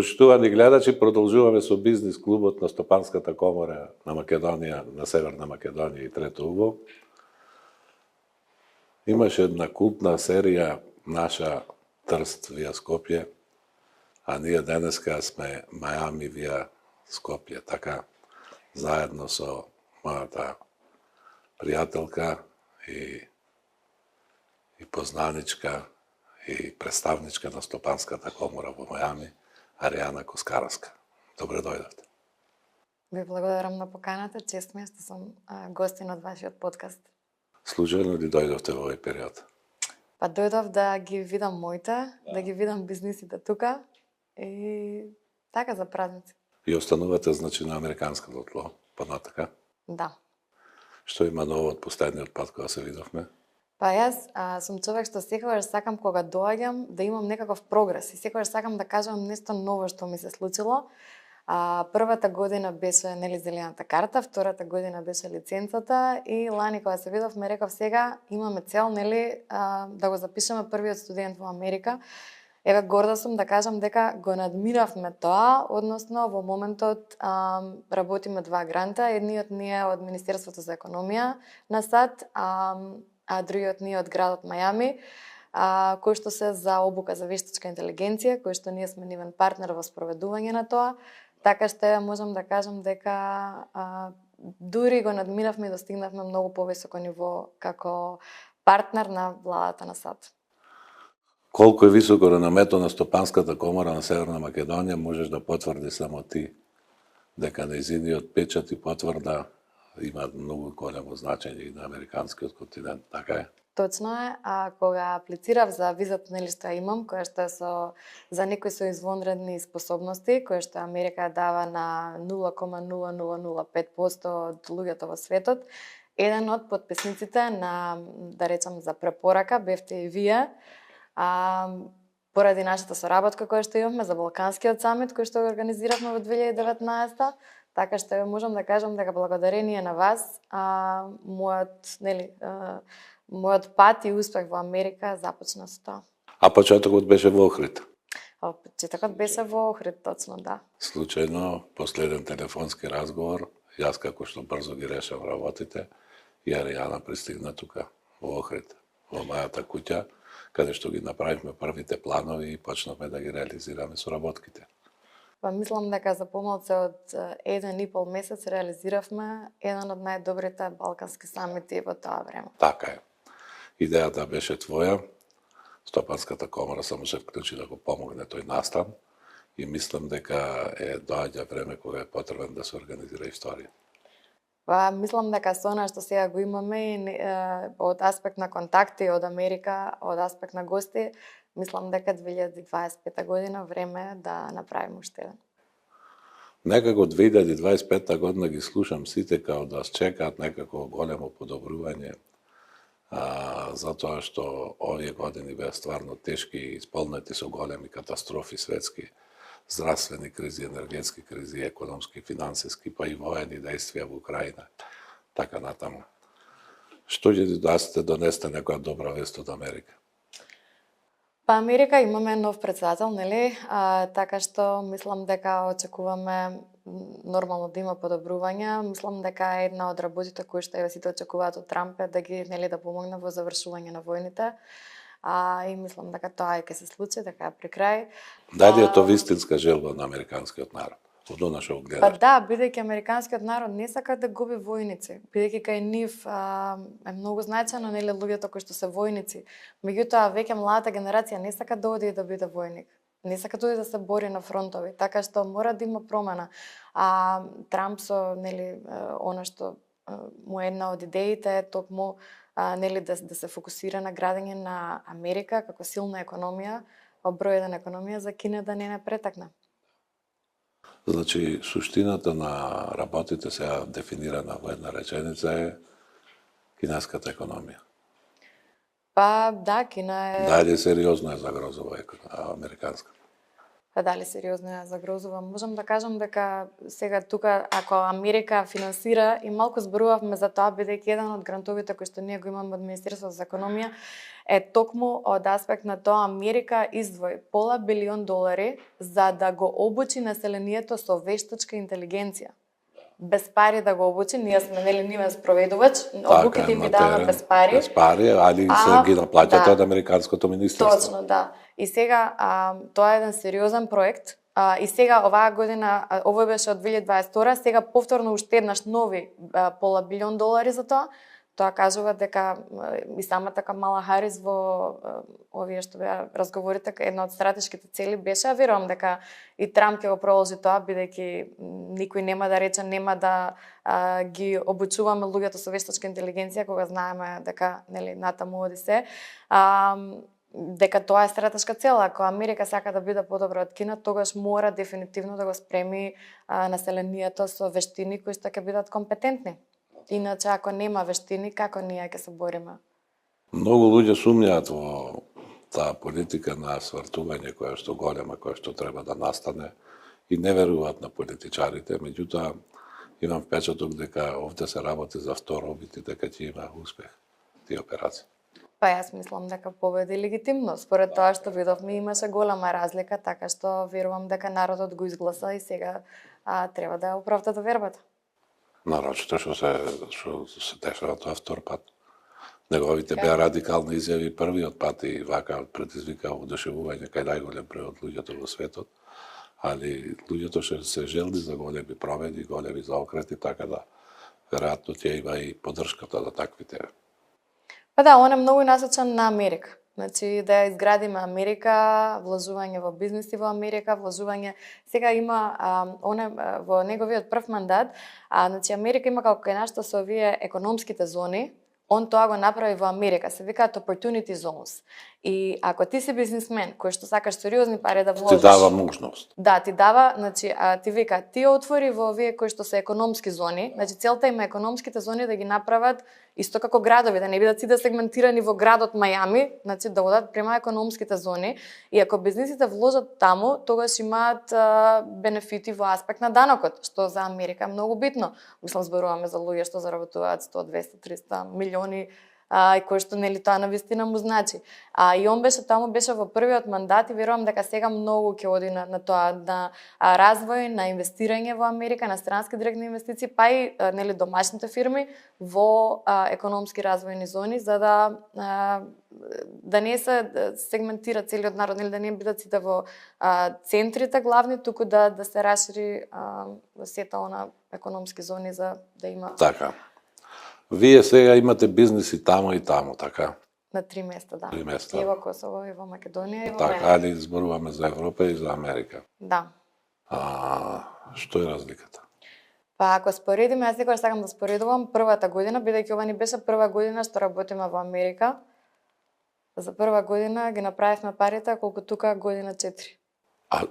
Почитувани гледачи, продолжуваме со бизнис клубот на Стопанската комора на Македонија, на Северна Македонија и Трето уво. Имаше една култна серија наша Трст вија Скопје, а ние денеска сме Мајами вија Скопје, така заедно со мојата пријателка и познаничка и представничка на Стопанската комора во Мајами, Аријана Коскаровска. Добре дојдовте. Ви благодарам на поканата, чест ми е што сум гостин од вашиот подкаст. Случајно ли дојдовте во овој период? Па дојдов да ги видам моите, да ги видам бизнисите тука и така за празници. И останувате значи на американското тло, понатака? Да. Што има ново од последниот пат кога се видовме? Па јас сум човек што секогаш сакам кога доаѓам да имам некаков прогрес и секогаш сакам да кажам нешто ново што ми се случило. Првата година беше зелената карта, втората година беше лиценцата и лани кога се видовме реков сега имаме цел да го запишеме првиот студент во Америка. Еве горда сум да кажам дека го надминавме тоа, односно во моментот работиме 2 гранта, едниот ни е од Министерството за економија на САД, а другиот ни е од градот Мајами, кој што се за обука за вештачка интелигенција, кој што ние сме нивен партнер во спроведување на тоа, така што можам да кажам дека дури го надминавме и достигнавме многу повисоко ниво како партнер на владата на САД. Колку е високо реномето на Стопанската комора на Северна Македонија, можеш да потврди само ти дека нејзиниот печат и потврда имаат многу големо значење и на американскиот континент, така е? Точно е, кога аплицирав за визата што ја имам, која што е за некои со извонредни способности, која што Америка дава на 0,0005% од луѓето во светот, еден од потписниците на, да речам, за препорака бевте и вие, поради нашата соработка која што имавме за Балканскиот самит кој што го организиравме во 2019, така што можам да кажам дека благодарение на вас мојот пат и успех во Америка започна со тоа. А почетокот беше во Охрид? Почетокот беше во Охрид, точно, да. Случајно, последен телефонски разговор, јас како што брзо ги решав работите, и Аријана пристигна тука, во Охрид, во мојата куќа, каде што ги направивме првите планови и почнавме да ги реализираме соработките. Па мислам дека за помалку од 1,5 месец реализиравме еден од најдобрите балкански самити во тоа време. Така е. Идејата беше твоја, Стопанската комора само се вклучи да го помогне тој настан и мислам дека доаѓа време кога е потребен да се организира историја. Па мислам дека со она што сега го имаме и од аспект на контакти од Америка, од аспект на гости, мислам дека 2025 година време е да направиме уште еден. Некако 2025 година ги слушам сите као да чекаат некако големо подобрување, затоа што овие години беа стварно тешки и исполнети со големи катастрофи светски, здравствени кризи, енергетски кризи, економски, финансиски, па и воени действија во Украина, така натаму. Што ќе донесете некоја добра вест од Америка? Па Америка имаме нов председател, така што мислам дека очекуваме нормално да има подобрување. Мислам дека една од работите кои што сите очекуваат од Трамп е да ги да помогне во завршување на војните. И мислам дека тоа ќе се случи, дека е при крај. Дали е тоа вистинска желба на американскиот народ? Од она што гледаш? Па да, бидејќи американскиот народ не сака да губи војници, бидејќи кај нив е многу значајно луѓето кои што се војници. Меѓутоа веќе младата генерација не сака да оди да биде војник. Не сака да оди да се бори на фронтови, така што мора да има промена. Трамп со она што му е една од идеите е токму да се фокусира на градење на Америка како силна економија, број 1 економија за Кина да не претакне. Значи, суштината на работите сега дефинирана во една реченица е кинеската економија. Па да, Кина е... Дали сериозно е загрозова американска? Па дали сериозно ја загрозува? Можам да кажам дека сега тука, ако Америка финансира, и малку зборувавме за тоа, бидејќи еден од грантовите кои што ние го имаме од Министерството за економија, е токму од аспект на тоа Америка издвои $500 милиони за да го обучи населението со вештачка интелигенција. Без пари да го обучи, ние сме нели нивен спроведувач, обуките им ги даваме без пари. Без пари, али се ги наплаќате од Американското министерство. Точно, да. И сега тоа е еден сериозен проект. И сега оваа година, овој беше од 2022, сега повторно уште еднаш нови $500 милиони за тоа. Тоа кажува дека и самата Камала Харис во овие што беа разговорите, една од стратешките цели беше, а верувам дека и Трамп ќе го продолжи тоа, бидејќи никој нема да рече, нема да ги обучуваме луѓето со вештачка интелигенција, кога знаеме дека нели натаму оди се. Дека тоа е стратешка цел. Ако Америка сака да биде подобра од Кина, тогаш мора дефинитивно да го спреми населението со вештини кои што ќе бидат компетентни. Иначе, ако нема вештини, како ние ќе се бориме? Многу луѓе сумњаат во таа политика на свртување која што голема, која што треба да настане и не веруваат на политичарите, меѓутоа имам впечаток дека овде се работи за второбит и дека ќе има успех тие операции. Па јас мислам дека победи легитимно. Според тоа што видовме имаше голема разлика, така што верувам дека народот го изгласа и сега треба да оправда вербата. Нарочито што се дешава тоа втор пат. Неговите беа радикални изјави првиот пат и вака предизвика одушевување кај најголем број од луѓето во светот, али луѓето што се желди за големи промени, големи заокрети, така да веројатно ќе има и поддршката за таквите. Па да, он е многу насочен на Америка. Значи да изградиме Америка, влажување во бизниси во Америка, влажување. Сега има во неговиот прв мандат, значи Америка има како кај нашто со овие економските зони, он тоа го направи во Америка, се викаат opportunity zones. И ако ти си бизнисмен кој што сакаш сериозни пари да вложиш, ти дава можност. Да, ти дава, значи ти вика, ти отвори во овие кои што се економски зони, значи целта им е економските зони да ги направат исто како градови, да не бидат сите сегментирани во градот Мајами, значи да одат према економските зони, и ако бизнисите вложат таму, тогаш имаат бенефити во аспект на данокот, што за Америка е многу битно. Мислам, зборуваме за луѓе што заработуваат 100, 200, 300 милиони и кој што нели тоа навистина му значи. И он беше таму, беше во првиот мандат и верувам дека сега многу ќе оди на тоа, на развој, на инвестирање во Америка, на странски директни инвестиции, па и нели домашните фирми во економски развојни зони, за да не се сегментира целиот народ, нели да не бидат сите во центрите главни, туку да се расшири сета она економски зони за да има. Така. Вие сега имате бизниси таму и таму, така? На 3 места, да. 3 места. И во Косово, и во Македонија, и во Така, Мене. али зборуваме за Европа и за Америка. Да. Што е разликата? Па ако споредиме, јас секогаш сакам да споредувам првата година, бидејќи ова ни беше прва година што работиме во Америка. За прва година ги направивме парите, колку тука година 4. А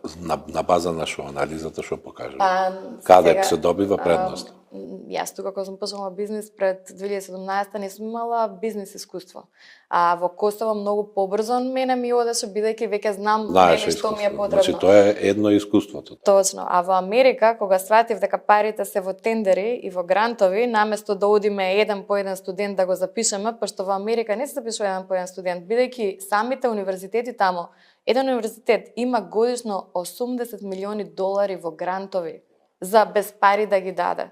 на база на шо, анализата што покажува? Каде се добива предност? Јас тука кога сум почнала бизнис пред 2017 не сум имала бизнис искуство. Во Косово многу побрзо мене ми одеше, бидејќи веќе знам што ми е потребно. Значи тоа е едно искуството. Точно. А во Америка, кога сватив дека парите се во тендери и во грантови, наместо да одиме еден по еден студент да го запишеме, пошто во Америка не се запишува еден по еден студент, бидејќи самите универзитети таму, еден универзитет има годишно $80 милиони во грантови за без пари да ги даде.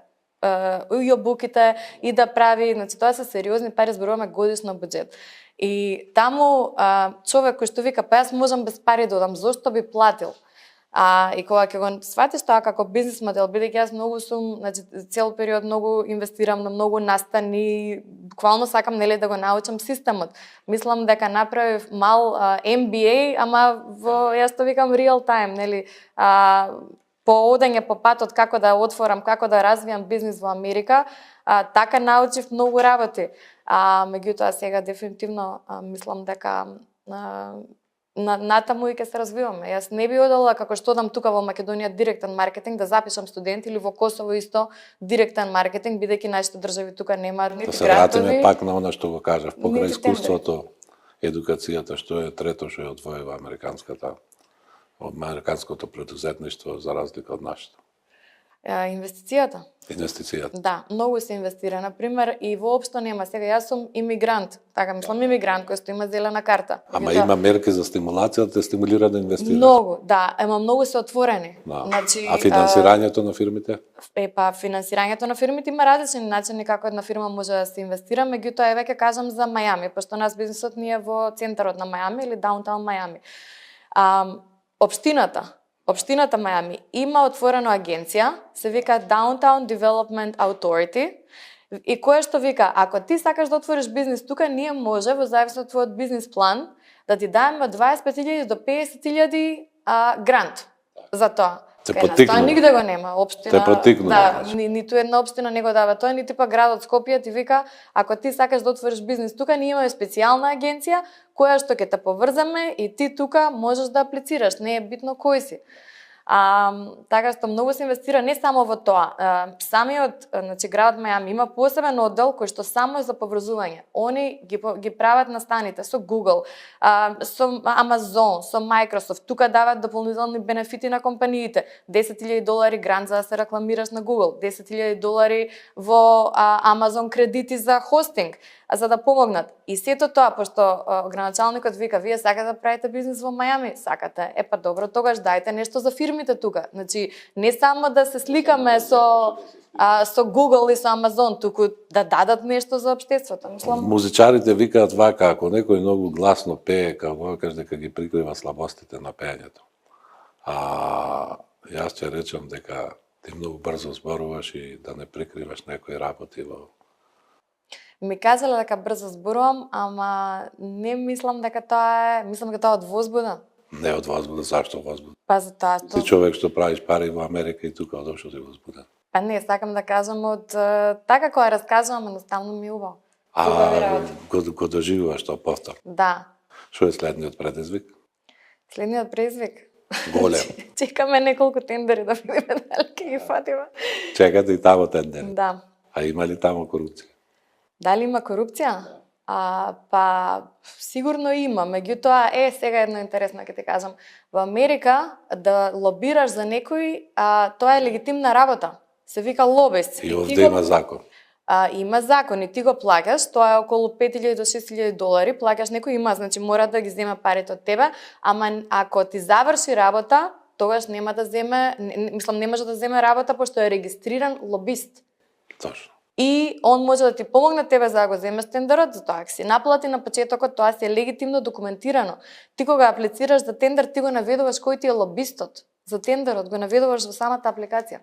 И обуките и да прави, значи тоа се сериозни пари, зборуваме годишно буџет. И таму човек кој што вика, па јас можам без пари да одам, зошто би платил? И кога ќе го сватиш тоа како бизнис модел, бидејќи јас многу сум, значи цел период многу инвестирам на многу настани, буквално сакам нели да го научам системот. Мислам дека направив мал MBA, ама во јас тоа викам real time, нели по одење по патот како да отворам, како да развијам бизнис во Америка, така научив многу работи. Меѓутоа сега дефинитивно мислам дека натаму и ќе се развиваме. Јас не би одела како што одам тука во Македонија директен маркетинг да запишам студенти или во Косово исто директен маркетинг, бидејќи нашите држави тука немаат нити грантови. Да се вратиме пак на она што го кажав, покрај искуството, едукацијата, што е трето што ја одвојува американската американското предузетништво за разлика од нашето? Инвестицијата. Инвестицијата. Да, многу се инвестира, на пример, и воопшто нема. Сега јас сум имигрант, така мислам имигрант кој што има зелена карта. Ама има мерки за стимулација да те стимулира да инвестираш. Многу, да, ема многу се отворени. Да. Значи, А финансирањето на фирмите? Финансирањето на фирмите има различни начини како една фирма може да се инвестира, меѓутоа еве ќе кажам за Мајами, пошто нас бизнисот ни е во центарот на Мајами или даунтаун Мајами. Општината Мајами има отворена агенција, се вика Downtown Development Authority, и кое што вика, ако ти сакаш да отвориш бизнис тука, ние може, во зависност од твојот бизнис план, да ти даеме 25.000 до 50.000 грант за тоа. Те Кај нас поттикнува. тоа нигде го нема. Општина, Те поттикнува, да, значи. ниту една општина не го дава тоа, нити па градот Скопје ти вика, ако ти сакаш да отвориш бизнис тука, ние имаме специјална агенција која што ќе те поврзаме и ти тука можеш да аплицираш, не е битно кој си. Така што многу се инвестира не само во тоа. Самиот, значи градот Мајами има посебен оддел кој што само е за поврзување. Они ги прават настаните со Google, со Amazon, со Microsoft. Тука дават дополнителни бенефити на компаниите. $10.000 грант за да се рекламираш на Google, $10.000 во Amazon кредити за хостинг, за да помогнат. И сето тоа, пошто граначалникот вика, вие сакате да правите бизнис во Мајами, сакате. Па добро, тогаш дајте нешто за фирмите тука. Значи, не само да се сликаме со Google и со Amazon, туку да дадат нешто за општеството. Мислам, Музичарите викаат вака, ако некој многу гласно пее, како кажеш дека ги прикрива слабостите на пеењето. Јас ќе речам дека ти многу брзо зборуваш и да не прикриваш некои работи во... ми кажале дека брзо зборувам, ама не мислам дека тоа е, мислам дека тоа е од возбуда. Не од возбуда, зашто возбуда? Па за тоа Ти човек што правиш пари во Америка и тука, одошто си возбуден. Па не, сакам да кажам од така која раскажувам, едноставно ми е убаво. Го доживуваш тоа повтор. Да. Што е следниот предизвик? Следниот презвик. Голем. Чекаме неколку тендери да видиме дали ќе ги фатиме. Чекате и тамо тендери. Да. А има ли тамо корупција? Дали има корупција? Па сигурно има, меѓутоа сега едно интересно ќе ти кажам. Во Америка да лобираш за некој, тоа е легитимна работа. Се вика лобист. И овде има закон. Има закон и ти го плаќаш, тоа е околу $5.000 до $6.000, плаќаш некој има, значи мора да ги зема парите од тебе, ама ако ти заврши работа, тогаш нема да земе, не може да земе работа пошто е регистриран лобист. Точно. И он може да ти помогне тебе за да го земеш тендерот, за тоа си наплати на почетокот, тоа си е легитимно документирано. Ти кога аплицираш за тендер, ти го наведуваш кој ти е лобистот за тендерот, го наведуваш во самата апликација.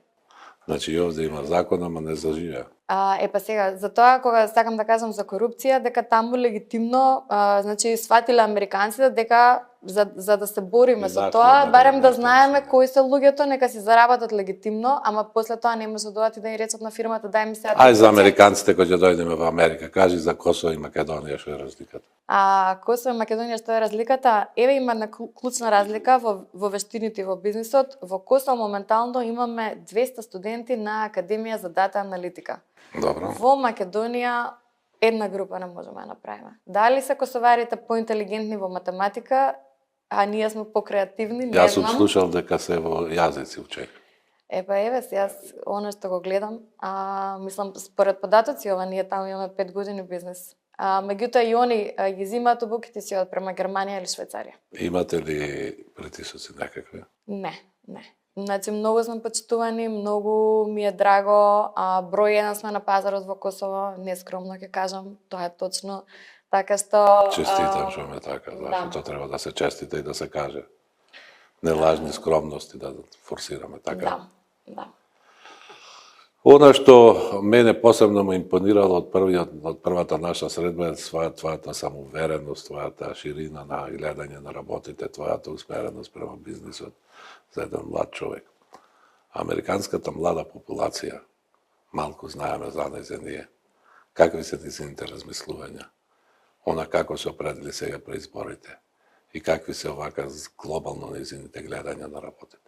Значи и овде има закон, ама не заживеа. Па сега, за тоа кога сакам да кажам за корупција, дека таму легитимно, значи сватиле американците дека за да се бориме со тоа, барем да знаеме кои се луѓето, нека си заработат легитимно, ама после тоа не може да дојдат и да ја речат на фирмата дај ми се. Ај за американците кои ќе дојдеме во Америка, кажи за Косово и Македонија што е разликата. Косово и Македонија што е разликата? Има една клучна разлика во вештините и во бизнисот. Во Косово моментално имаме 200 студенти на Академија за дата аналитика. Добро. Во Македонија една група не можеме да направиме. Дали се косоварите поинтелигентни во математика, а ние сме покреативни, не знам. Јас сум слушал дека се во јазици учења. Јас оно што го гледам, мислам според податоци ова ние таму имаме 5 години бизнес. Меѓутоа и они ги зимаат обуките си од према Германија или Швајцарија. Имате ли притисоци некакви? Не. Значи, многу сме почитувани, многу ми е драго, број 1 сме на пазарот во Косово, нескромно ќе кажам, тоа е точно. Така што... Честитам што ме така, зашто тоа треба да се честита и да се каже. Не лажни скромности да форсираме, така? Да. Она што мене посебно ме импонирало од првата наша средба е твојата самоувереност, твојата ширина на гледање на работите, твојата усмереност према бизнисот за еден млад човек. Американската млада популација, малку знаеме за нејзе ние, какви се низините размислувања, она како се определи сега при изборите и какви се овака глобално низините гледања на работите.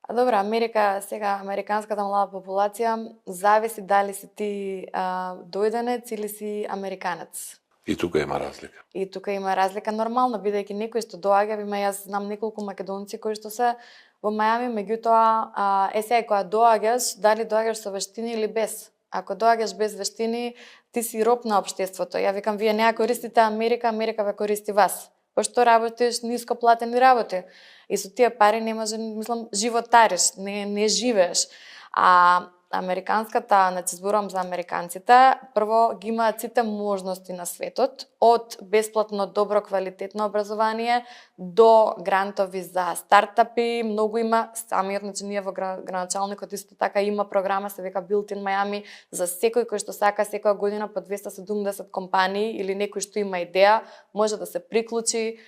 Добра, американската млада популација зависи дали си ти дојденец или си американец. И тука има разлика. И тука има разлика нормално, бидејќи некој што доаѓа, јас знам неколку македонци кои што се во Мајами, меѓутоа, сега кога доаѓаш, дали доаѓаш со вештини или без. Ако доаѓаш без вештини, ти си роб на општеството. Ја викам, вие не ја користите Америка, Америка ве користи вас. Пошто работиш ниско платени работи. И со тие пари не може, мислам, животариш, не живееш. А американската, значи зборувам за американците, прво ги имаат сите можности на светот, од бесплатно добро квалитетно образование до грантови за стартапи, многу има, самиот, значи ние во граначалникот исто така има програма, се века Built in Miami, за секој кој што сака секоја година по 270 компании или некој што има идеја, може да се приклучи,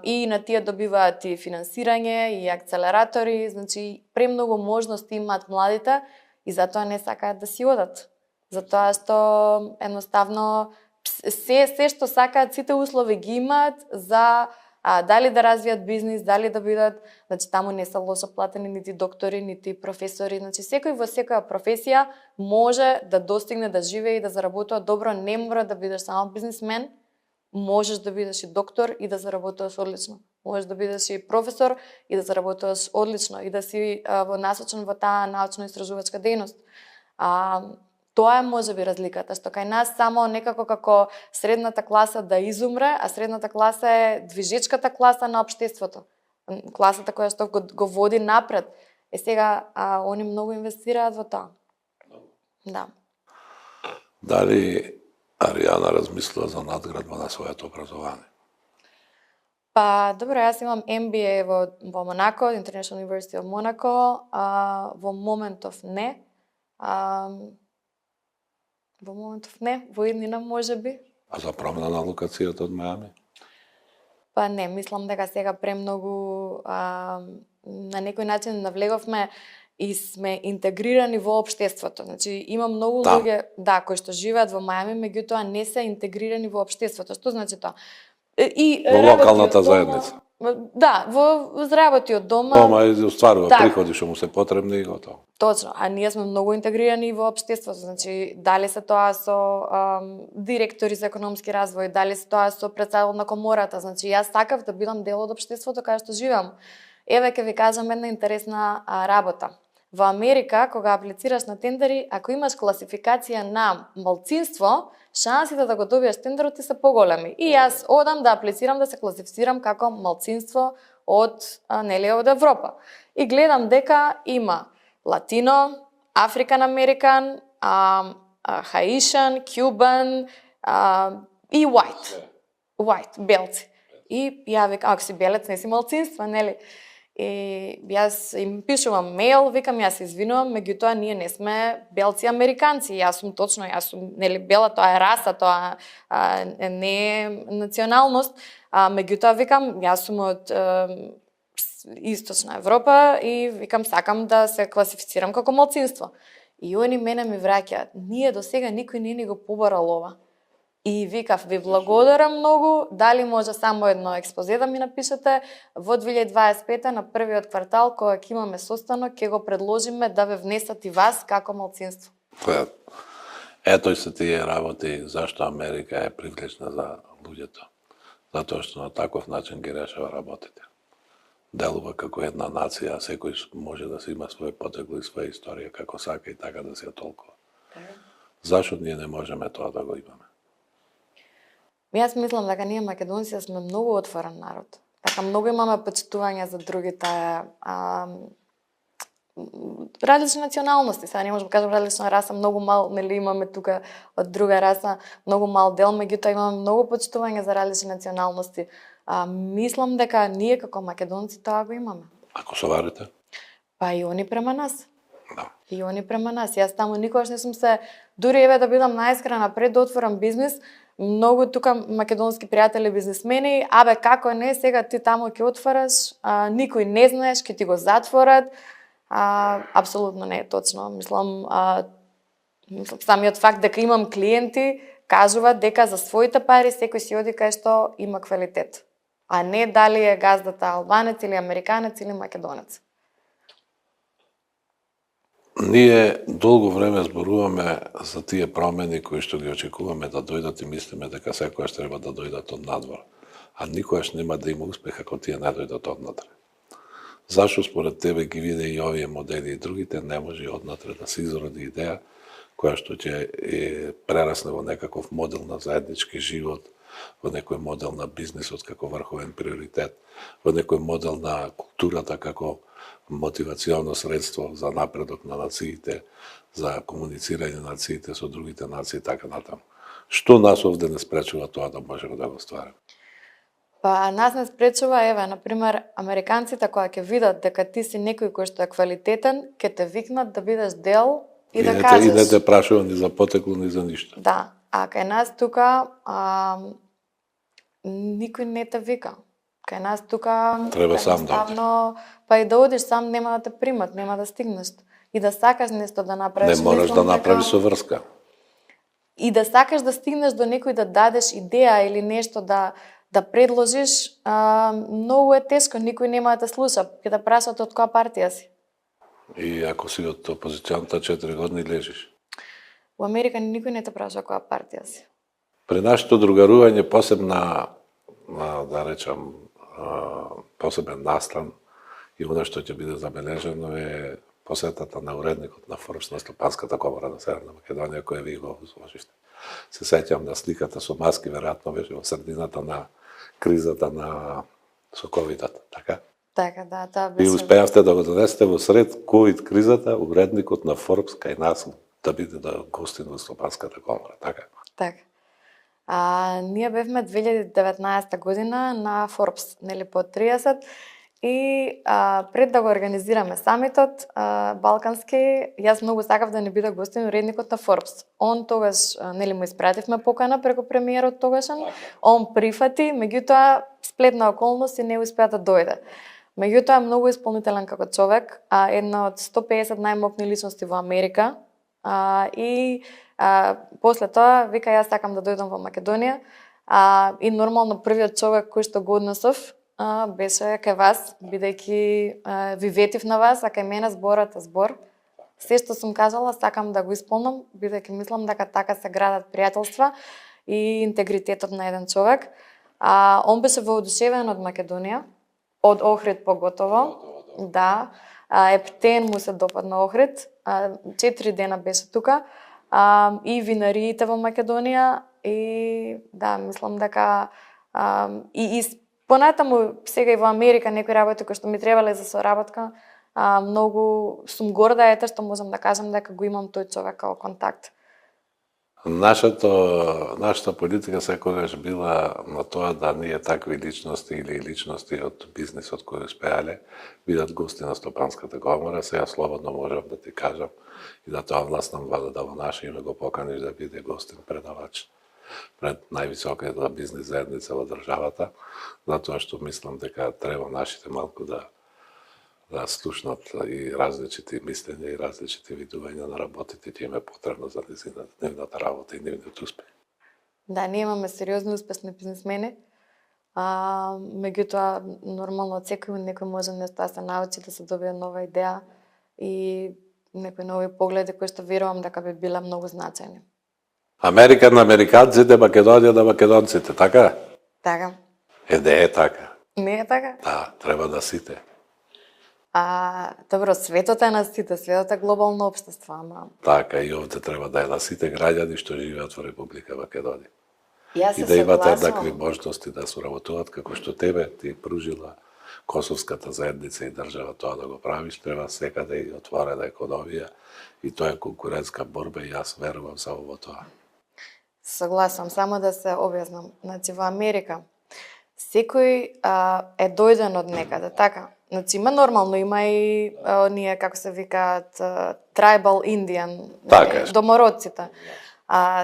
и на тие добиваат и финансирање, и акцелератори, значи премногу можности имаат младите, и затоа не сакаат да си одат. Затоа што едноставно се што сакаат, сите услови ги имаат за дали да развијат бизнис, дали да бидат, значи таму не се лошо платени нити доктори, нити професори, значи секој во секоја професија може да достигне да живее и да заработува добро, не мора да бидеш само бизнисмен, можеш да бидеш и доктор и да заработуваш одлично. Можеш да бидеш и професор и да заработуваш одлично и да си насочен во таа научно-истражувачка дејност. Тоа е можеби разликата, што кај нас само некако како средната класа да изумре, а средната класа е движечката класа на општеството. Класата која што го води напред. Сега они многу инвестираат во тоа. Да. Дали Аријана размислува за надградба на своето образование? Па, добро, јас имам MBA во Монако, International University of Monaco, во моментов не. Во моментов не, во иднина можеби. А за промена на локацијата од Мајами? Па не, мислам дека сега премногу на некој начин навлеговме и сме интегрирани во општеството. Значи има многу луѓе, кои што живеат во Мајами, меѓутоа не се интегрирани во општеството. Што значи тоа? И во локалната заедница. Да, во работи од дома. Дома устварува приходи што му се потребни и готово. Точно, а ние сме многу интегрирани во општеството, значи дали се тоа со директори за економски развој, дали се тоа со претседател на комората, значи јас сакав да бидам дел од општеството каде што живеам. Еве ќе ви кажам една интересна работа. Во Америка, кога аплицираш на тендери, ако имаш класификација на малцинство, шансите да го добиеш тендерот ти се поголеми. И јас одам да аплицирам да се класифицирам како малцинство од Европа. И гледам дека има Латино, Африкан Американ, Хаишан, Кјубан и White, белци. И ја викам, ако си белец, не си малцинство, нели? И јас им пишувам мејл, викам, јас се извинувам, меѓутоа ние не сме белци американци. Јас сум нели бела, тоа е раса, тоа не е националност. Меѓутоа викам, јас сум од Источна Европа и викам, сакам да се класифицирам како малцинство. И они мене ми враќаат, ние до сега никој не ни го побарал ова. И викав, ви благодарам многу, дали може само едно експозе да ми напишете, во 2025 на првиот квартал, кога ќе имаме состанок, ќе го предложиме да ве внесат и вас како малцинство. Ето и се тие работи, зашто Америка е привлечна за луѓето. Затоа што на таков начин ги решава работите. Делува како една нација, секој може да се има свој потекло и своја историја како сака и така да се ја толкува. Зашто ние не можеме тоа да го имаме? Јас мислам дека ние македонци сме многу отворен народ. Така многу имаме почитување за другите различни националности. Сега не можам да кажам различна раса, многу мал, нели имаме тука од друга раса, многу мал дел, меѓутоа имаме многу почитување за различни националности. Мислам дека ние како македонци тоа го имаме. А косоварите? Па и они према нас. Да. И они према нас. Јас таму никогаш не сум се, дури еве да бидам најискрена пред да отворам бизнис, многу тука македонски пријатели бизнисмени, како не, сега ти таму ќе отвораш, никој не знаеш, ќе ти го затворат. Апсолутно не е точно. Мислам, самиот факт дека имам клиенти кажуваат дека за своите пари секој си оди кај што има квалитет, а не дали е газдата албанец или американец или македонец. Ние долго време зборуваме за тие промени кои што ги очекуваме да дојдат и мислиме дека секојаш треба да дојдат од надвор. А никогаш нема да има успех ако тие не дојдат однатре. Зашо според тебе ги виде и овие модели и другите, не може однатре да се изроди идеја која што ќе прерасне во некаков модел на заеднички живот, во некој модел на бизнисот како врховен приоритет, во некој модел на културата како мотивационо средство за напредок на нациите, за комуницирање на нациите со другите нации и така натаму. Што нас овде не спречува тоа да можеме да го ствариме? Па нас не спречува, еве, например, американците кога ќе видат дека ти си некој кој што е квалитетен, ќе те викнат да бидеш дел и да кажеш. И не те прашува ни за потекло, ни за ништо. Да, а кај нас тука никој не те вика. Кај нас тука Треба сам да едноставно, па и да одиш сам нема да те примат, нема да стигнеш. И да сакаш нешто да направиш. Не можеш да мислам направиш дека- со врска. И да сакаш да стигнеш до некој да дадеш идеја или нешто да предложиш, многу е тешко, никој нема да те слуша, ќе те прашат од која партија си. И ако си од опозиционата 4 години лежиш. Во Америка никој не те праша која партија си. При нашето другарување да речам, посебен настан и оно што ќе биде забележено е посетата на уредникот на Форбс на Стопанската комора на Северна Македонија, која ви го изложиште. Се сеќам на сликата со маски, веројатно беше во средината на кризата на со ковидот, така? Така, да, тоа И беше. успеавте да го донесете во сред ковид кризата, уредникот на Форбс кај нас да биде да гостин во Стопанската комора, така? Така. Ние бевме 2019 година на Forbes, нели по 30, и пред да го организираме самитот балкански, јас многу сакав да не биде гостин уредникот на Forbes. Он тогаш, нели му испративме покана преку премиерот тогашен, он прифати, меѓутоа сплетна околност и не успеа да дојде. Меѓутоа е многу исполнителен како човек, една од 150 најмокни личности во Америка, и после тоа вика јас сакам да дојдам во Македонија, и нормално првиот човек кој што го однесов беше кај вас, бидејќи ви ветив на вас, а кај мене зборот е збор. Се што сум кажала сакам да го исполнам, бидејќи мислам дека така се градат пријателства и интегритетот на еден човек. Он беше воодушевен од Македонија, од Охрид поготово. Да, Ептен му се допадна Охрид, 4 дена беше тука, и винариите во Македонија, и да, мислам дека и понатаму сега и во Америка некои работи кои што ми требале за соработка, многу сум горда ете што можам да кажам дека го имам тој човек како контакт. Нашата политика секогаш била на тоа да ние такви личности или личности од бизнисот кои успеале бидат гости на Стопанската комора. Сега слободно можам да ти кажам и да тоа власнам вада да во наше име го поканиш да биде гостин предавач пред највисоката бизнис заедница во државата, затоа што мислам дека треба нашите малку да слушнат и различити мислења и различити видувања на работите, ќе им е потребно за нивната работа и нивниот успех. Да, ние имаме сериозни успешни бизнисмени, меѓутоа нормално од некој може нешто да се научи, да се добие нова идеја и некои нови погледи кои што верувам дека би биле многу значајни. Америка на американците, Македонија на македонците, така? Така. Не е така. Не е така? Да, треба да сите. Добро, светот е на сите, светот е глобално општество, ама... Така, и овде треба да е на сите граѓани што живеат во Република Македонија. Јас И се да имат согласувам. еднакви можности да соработуваат како што тебе ти пружила Косовската заедница и држава тоа да го правиш, треба секаде и отворена економија и тоа е конкурентска борба и јас верувам само во тоа. Согласам, само да се објаснам. Значи, во Америка, секој е дојден од некаде, така? Значи, има нормално, има и оние, како се викаат, tribal Indian, Така е. домородците.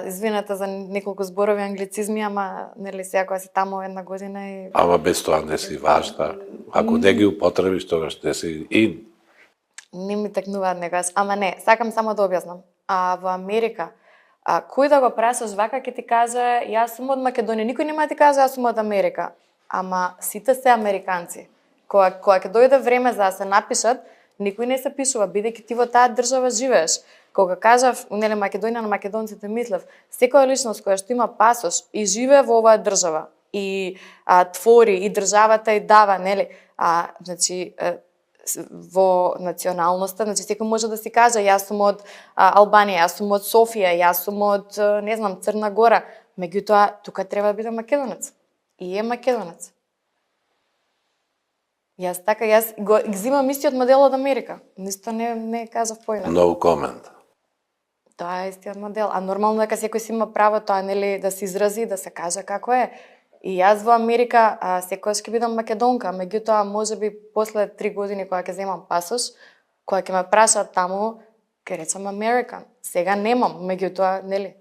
Извинете за неколку зборови англицизми, ама нели сега кога си таму една година и... Ама без тоа не си важна. Ако не ги употребиш, тогаш не си ин. Не ми текнуваат некогаш. Ама не, сакам само да објаснам. Во Америка, кој да го прашаш вака ќе ти каже јас сум од Македонија, никој нема да ти каже јас сум од Америка. Ама сите се американци. Кога ќе дојде време за да се напишат, Никој не се пишува, бидејќи ти во таа држава живееш. Кога кажав, нели, Македонија на македонците, мислев, секоја личност која што има пасош и живее во оваа држава и твори и државата и дава, нели, значи во националноста, значи секој може да си каже јас сум од Албанија, јас сум од Софија, јас сум од не знам Црна Гора, меѓутоа тука треба да биде македонец. И е македонец. Јас го земам истиот модел од Америка. Ништо не кажав поинак. No comment. Тоа е истиот модел. А нормално дека секој си има право тоа, нели, да се изрази, да се каже како е. И јас во Америка секогаш ќе бидам македонка, меѓутоа можеби после 3 години кога ќе земам пасош, кога ќе ме прашаат таму, ќе речам American. Сега немам, меѓутоа, нели?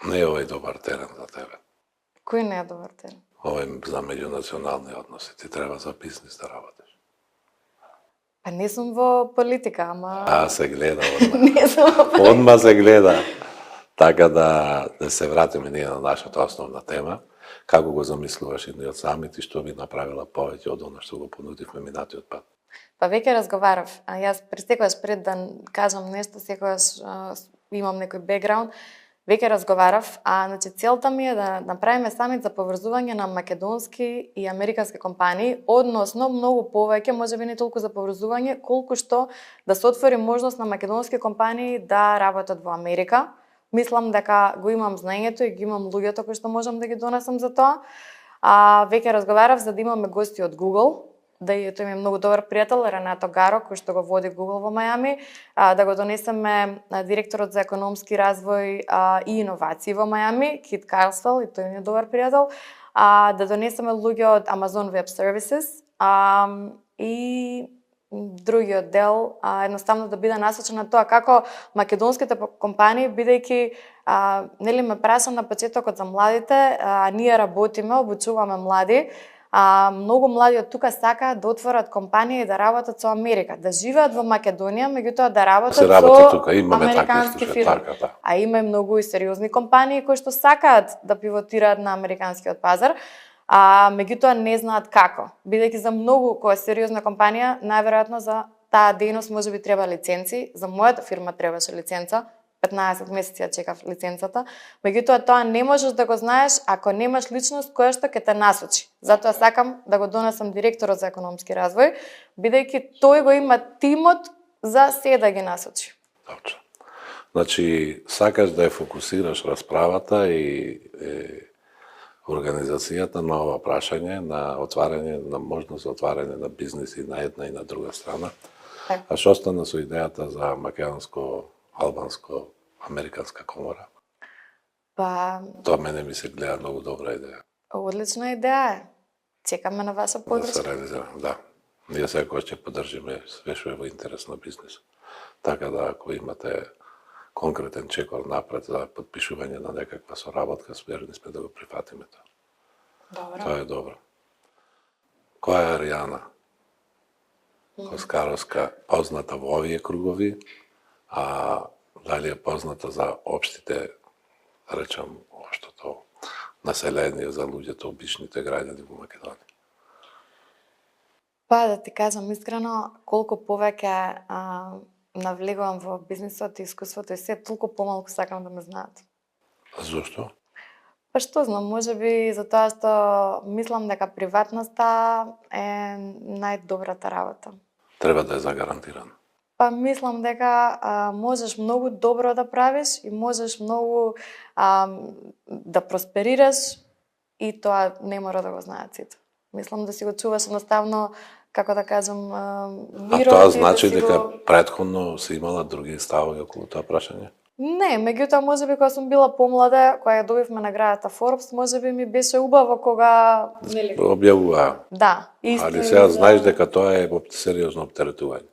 Не е овој добар терен за тебе. Кој не е добар терен? Овој за меѓунационални односи. Ти треба за бизнис да работиш. Па не сум во политика, ама... Се гледа одма. Не сум во политика. Одма се гледа. Така да се вратиме ние на нашата основна тема. Како го замислуваш едниот самит и што би направила повеќе од она што го понудивме минатиот пат? Па веќе разговарав. Јас секогаш пред да кажам нешто, секогаш имам некој бекграунд. Веќе разговарав, значи целта ми е да направиме самит за поврзување на македонски и американски компании, односно многу повеќе, можеби не толку за поврзување, колку што да се отвори можност на македонски компании да работат во Америка. Мислам дека го имам знаењето и ги имам луѓето кои што можам да ги донесам за тоа. Веќе разговарав за да имаме гости од Google, да и тој ми е многу добар пријател, Ренато Гаро, кој што го води Google во Мајами, да го донесеме директорот за економски развој и иновации во Мајами, Кит Карлсфел, и тој ми е добар пријател, да донесеме луѓе од Amazon Web Services и другиот дел, едноставно да биде насочен на тоа како македонските компании, бидејќи нели ме праша на почетокот за младите, ние работиме, обучуваме млади, многу млади од тука сакаат да отворат компанија и да работат со Америка, да живеат во Македонија, меѓутоа да работат со тука, американски фирми. Да. Има и многу и сериозни компании кои што сакаат да пивотираат на американскиот пазар, меѓутоа не знаат како. Бидејќи за многу која сериозна компанија, најверојатно за таа дејност можеби треба лиценци, за мојата фирма требаше лиценца, 15 месеци ја чекав лиценцата, меѓутоа тоа не можеш да го знаеш ако немаш личност која што ќе те насочи. Затоа сакам да го донесам директорот за економски развој, бидејќи тој го има тимот за се да ги насочи. Точно. Значи, сакаш да ја фокусираш расправата и организацијата на ова прашање, на отварање, на можност за отварање на бизнеси на една и на друга страна. А што стана со идејата за македонско-албанско-американска комора? Па... Тоа мене ми се гледа многу добра идеја. Одлична идеја е. Чекаме на ваша подршка. Да се реализира, да. Ние секој ќе поддржиме све што е во интерес на бизнес. Така да, ако имате конкретен чекор напред за подпишување на некаква соработка, сперни сме да го прифатиме тоа. Добро. Тоа е добро. Која е Аријана Коскаровска позната во овие кругови, дали е позната за општите, речам, оштото население, за луѓето, обичните граѓани во Македонија? Па да ти кажам искрено, колку повеќе навлегувам во бизнисот и искуството и се, толку помалку сакам да ме знаат. Зошто? Па што знам, можеби за тоа што мислам дека приватноста е најдобрата работа. Треба да е загарантирано. Па мислам дека можеш многу добро да правиш и можеш многу да просперираш и тоа не мора да го знаат сите. Мислам да си го чуваш едноставно, како да кажам, мирот. А тоа значи да дека го... претходно си имала други ставови околу тоа прашање? Не, меѓутоа можеби кога сум била помлада, кога ја добивме наградата Forbes, можеби ми беше убаво кога објавува. Да, истина. Али сега знаеш дека тоа е сериозно оптеретување.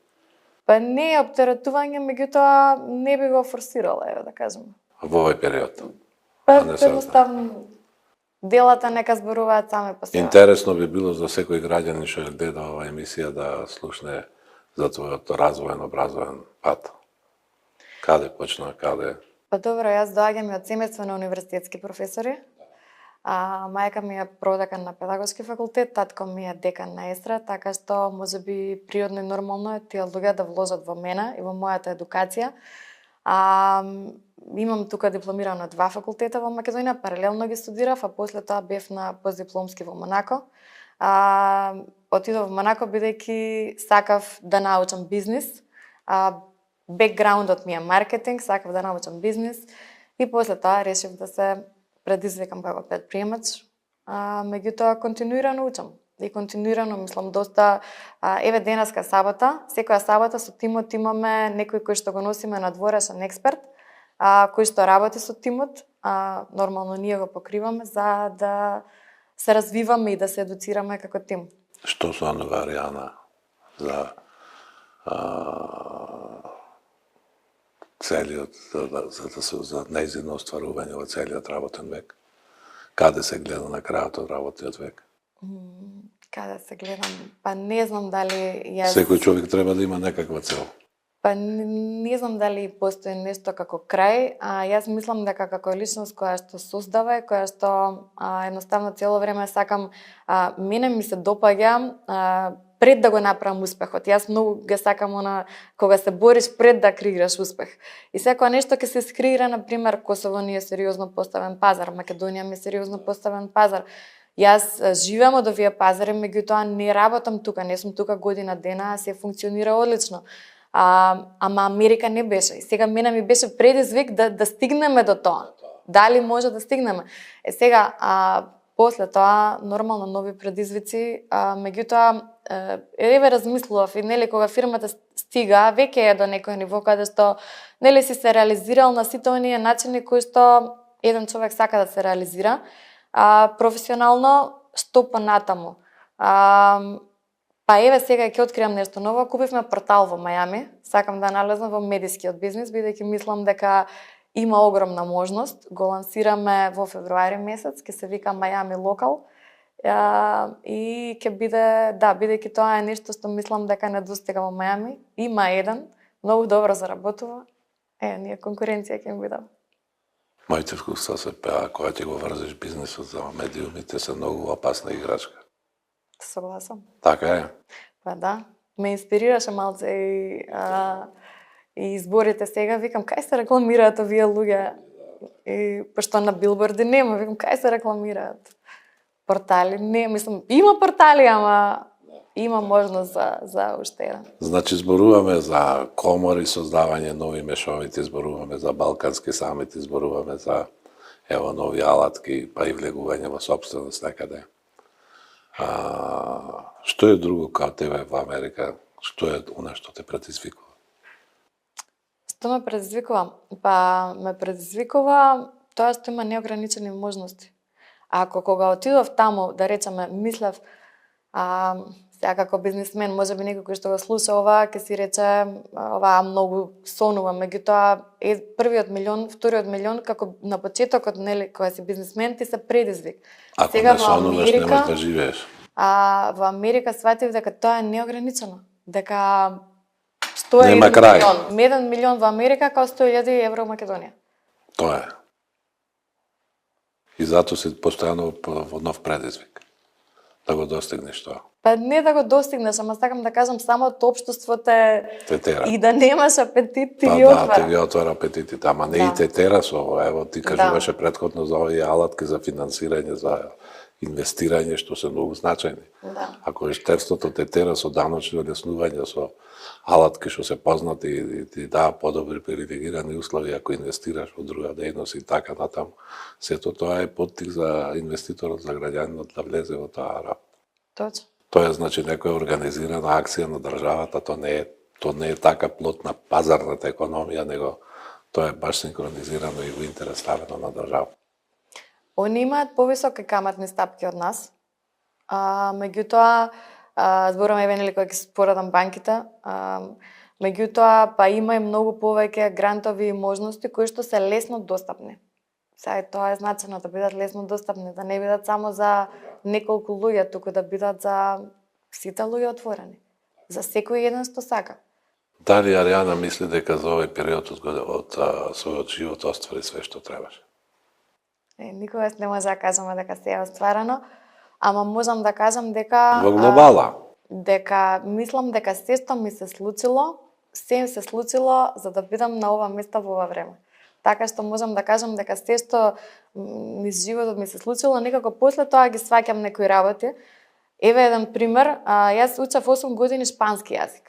Па не е оптеретување, меѓутоа не би го форсирала, да кажам. Во овој период. Па едноставно делата нека зборуваат сами по себе. Интересно би било за секој граѓанин што гледа оваа емисија да слушне за твојот развоен, образовен пат. Каде почна, каде? Па добро, јас доаѓам и од семејство на универзитетски професори. Мајка ми е продекан на педагошки факултет, татко ми е декан на естра, така што можеби природно и нормално е тие луѓе да вложат во мене и во мојата едукација. Имам тука дипломирам на 2 факултета во Македонија, паралелно ги студирав, а после тоа бев на постдипломски во Монако. Отидов во Монако бидејќи сакав да научам бизнис. Бекграундот ми е маркетинг, сакав да научам бизнис и после тоа решив да се предизвикам како претприемач. Меѓутоа континуирано учам. И континуирано мислам доста еве денеска сабота, секоја сабота со тимот имаме некој кој што го носиме надворешен експерт, кој што работи со тимот, нормално ние го покриваме за да се развиваме и да се едуцираме како тим. Што сонува Аријана за целиот, за нејзино остварување во целиот работен век? Каде се гледа на крајот од работниот век? Каде се гледам? Па не знам дали јас... Секој човек треба да има некаква цел. Па не знам дали постои нешто како крај, јас мислам дека како личност која што создава и која што едноставно цело време сакам, мене ми се допаѓа пред да го направам успехот. Јас многу га сакам кога се бориш пред да креираш успех. И секоја нешто ќе се скриира, на пример, Косово ни е сериозно поставен пазар, Македонија ми е сериозно поставен пазар. Јас живеам од овие пазари, меѓутоа не работам тука, не сум тука година дена, а се функционира одлично. Ама Америка не беше. И сега мене ми беше предизвик да стигнеме до тоа. Дали може да стигнеме? Сега, после тоа, нормално нови предизвици, меѓутоа, еве размислував и нели кога фирмата стига, веќе е до некој ниво каде што нели си се реализирал на сите оние начини кои што еден човек сака да се реализира, професионално, што понатаму. Па еве сега ќе откриам нешто ново, купивме портал во Мајами, сакам да налезам во медискиот бизнис, бидејќи мислам дека има огромна можност. Го лансираме во февруари месец, ќе се вика Мајами Локал. И ќе биде, бидејќи тоа е нешто што мислам дека не достига во Мајами. Има еден, многу добро заработува. Ние конкуренција ќе им биде. Моите вкуства се пеа, кога ќе го врзиш бизнисот за медиумите, се многу опасна играчка. Согласам. Така е. Па да, ме инспирираше малце и изборите сега, викам, кај се рекламираат овие луѓе? И пошто на билборди нема, викам, кај се рекламираат? Портали? Не, мислам, има портали, ама има можност за уште еден. Значи, зборуваме за комори, создавање нови мешовити, зборуваме за балкански самити, зборуваме за ево нови алатки, па и влегување во собственост некаде. Што е друго као тебе во Америка? Што е она што те предизвикува? Што ме предизвикува? Па ме предизвикува тоа што има неограничени можности. Ако кога отидов таму, да речеме, мислев, сега како бизнисмен, можеби некој кој што го слуша ова, ќе си рече, ова многу сонува, меѓутоа првиот милион, вториот милион, како на почетокот, нели, кога си бизнисмен, ти се предизвик. Ако сега не сонуваш, не можеш да живееш. Во Америка сватив дека тоа е неограничено, дека 100 Нема крај. 1 милион во Америка као 100.000 евро во Македонија. Тоа е. И затоа си постојано во нов предизвик. Да го достигнеш тоа. Па не да го достигнеш, ама сакам да кажам, самото општество те тера. И да немаш апетит, ти ги отвара. Да, ти ги отвара апетитите, ама не и те тера со ово. Ево, ти кажуваше предходно за овие алатки за финансирање, за инвестирање, што се многу значајни. Да. Ако ештерството те тера со даночни олеснувања, со алатки што се познати и ти даа подобри привилегирани услови ако инвестираш во друга дејност и така натаму, сето тоа е поттик за инвеститорот, за граѓанинот да влезе во таа работа. Точно. Тоа е значи некоја организирана акција на државата, тоа не е така плод на пазарната економија, него тоа е баш синхронизирано и во интерес ставено на држава. Они имаат повисоки каматни стапки од нас, меѓутоа, зборувам еве нели кога ќе споредам банките, меѓутоа па има и многу повеќе грантови и можности кои што се лесно достапни. Сега тоа е значено да бидат лесно достапни, да не бидат само за неколку луѓе, туку да бидат за сите луѓе отворени. За секој еден што сака. Дали Аријана мисли дека за овој период од својот живот оствари све што требаше? Никогаш не може да кажеме дека се е остварено, ама можам да кажам дека Во глобала. дека мислам дека се што ми се случило за да бидам на ова место во ова време. Така што можам да кажам дека се што низ животот ми се случило, некако после тоа ги сваќам некои работи. Еве еден пример, јас учев 8 години шпански јазик.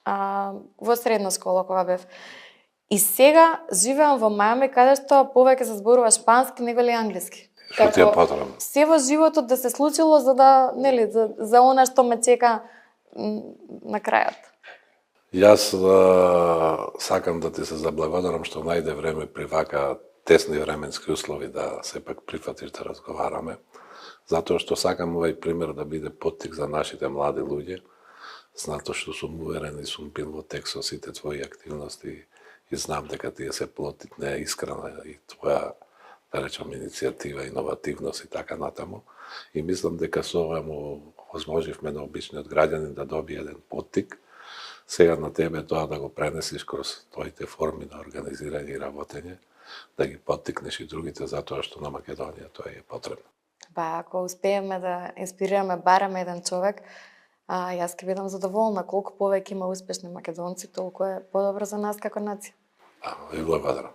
Во средна школа кога бев. И сега живеам во Мајами каде што повеќе се зборува шпански него ли англиски. Што ти е потребно? Се во животот да се случило за да, нели, за она што ме чека на крајот. Јас сакам да ти се заблагодарам што најде време при вака тесни временски услови да сепак прифатиш да разговараме, затоа што сакам овој пример да биде поттик за нашите млади луѓе, затоа што сум уверен и сум бил во тек со сите твои активности и знам дека тие се плотит неискрена и твоја, да речам, иницијатива, иновативност и така натаму. И мислам дека со ова му возможивме на обичниот граѓанин да добие еден поттик. Сега на тебе тоа да го пренесиш кроз твоите форми на организирање и работење, да ги поттикнеш и другите, затоа што на Македонија тоа е потребно. Па ако успееме да инспирираме барем еден човек, јас ќе бидам задоволна. Колку повеќе има успешни македонци, толку е подобро за нас како нација. Ви благодарам.